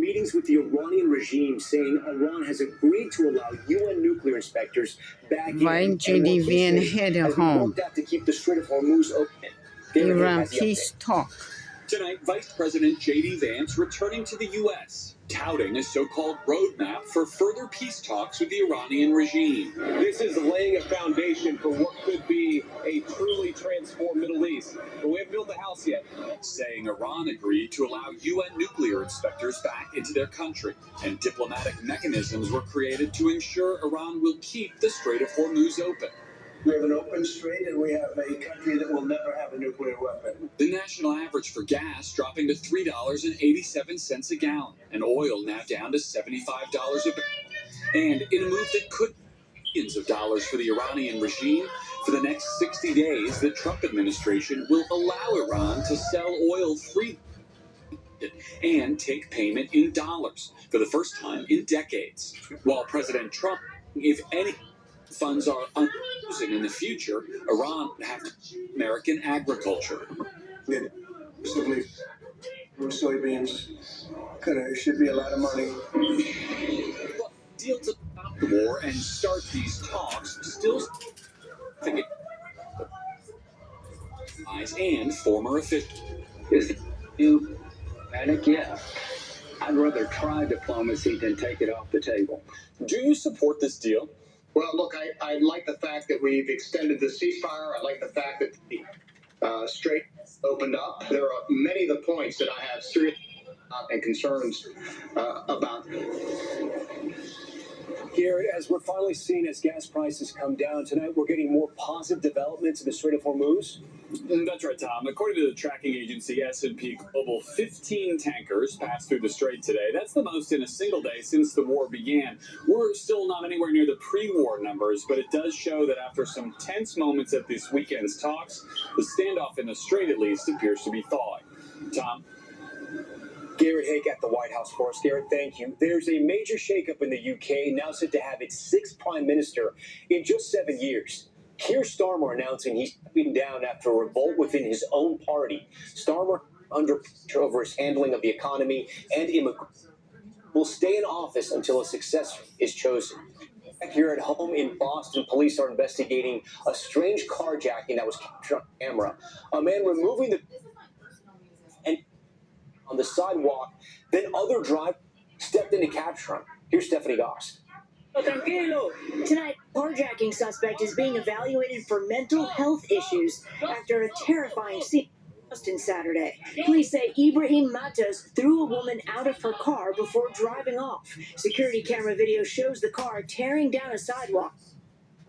meetings with the Iranian regime, saying Iran has agreed to allow UN nuclear inspectors back in. JDVN headed home. Worked out to keep the Strait of Hormuz open. Iran peace talk. Tonight, Vice President J.D. Vance returning to the U.S., touting a so-called roadmap for further peace talks with the Iranian regime. This is laying a foundation for what could be a truly transformed Middle East. But we haven't built the house yet. Saying Iran agreed to allow UN nuclear inspectors back into their country, and diplomatic mechanisms were created to ensure Iran will keep the Strait of Hormuz open. We have an open strait, and we have a country that will never have a nuclear weapon. The national average for gas dropping to $3.87 a gallon, and oil now down to $75 a barrel. And in a move that could billions of dollars for the Iranian regime, for the next 60 days, the Trump administration will allow Iran to sell oil freely and take payment in dollars for the first time in decades. While President Trump, if any funds are unusing in the future, Iran would have to American agriculture. Soybeans should be a lot of money. But deal to stop the war and start these talks still and former officials. Is you panic? Yeah. I'd rather try diplomacy than take it off the table. Do you support this deal? Well, look, I like the fact that we've extended the ceasefire. I like the fact that the strait opened up. There are many of the points that I have serious and concerns about. Garrett, as we're finally seeing as gas prices come down tonight, we're getting more positive developments in the Strait of Hormuz. That's right, Tom. According to the tracking agency S&P Global, 15 tankers passed through the strait today. That's the most in a single day since the war began. We're still not anywhere near the pre-war numbers, but it does show that after some tense moments at this weekend's talks, the standoff in the strait, at least, appears to be thawing. Tom? Garrett Hake at the White House for us. Garrett, thank you. There's a major shakeup in the UK, now set to have its sixth prime minister in just 7 years. Keir Starmer announcing he's stepping down after a revolt within his own party. Starmer, under pressure over his handling of the economy and immigration, will stay in office until a successor is chosen. Back here at home in Boston, police are investigating a strange carjacking that was captured on camera. A man removing the and on the sidewalk, then other drivers stepped in to capture him. Here's Stephanie Goss. Tonight, carjacking suspect is being evaluated for mental health issues after a terrifying scene in Boston Saturday. Police say Ibrahim Matos threw a woman out of her car before driving off. Security camera video shows the car tearing down a sidewalk.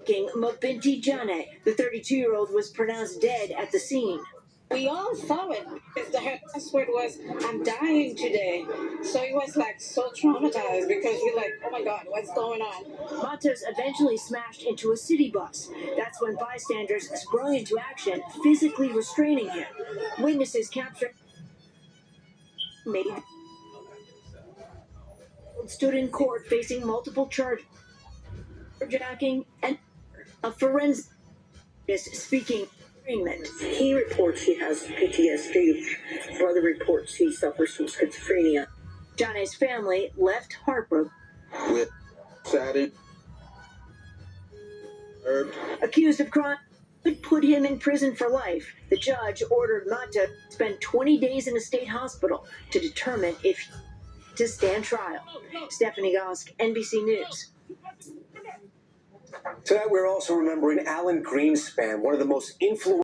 Mobinti Jane, the 32-year-old, was pronounced dead at the scene. We all saw it because her password was, "I'm dying today." So he was like so traumatized because he's like, oh my God, what's going on? Matos eventually smashed into a city bus. That's when bystanders sprung into action, physically restraining him. Witnesses captured stood in court facing multiple charges, carjacking and a forensic speaking. He reports he has PTSD. Brother reports he suffers from schizophrenia. Johnny's family left heartbroken. With saddened. Accused of crime could put him in prison for life. The judge ordered Mata to spend 20 days in a state hospital to determine if he to stand trial. Stephanie Gosk, NBC News. Tonight, we're also remembering Alan Greenspan, one of the most influential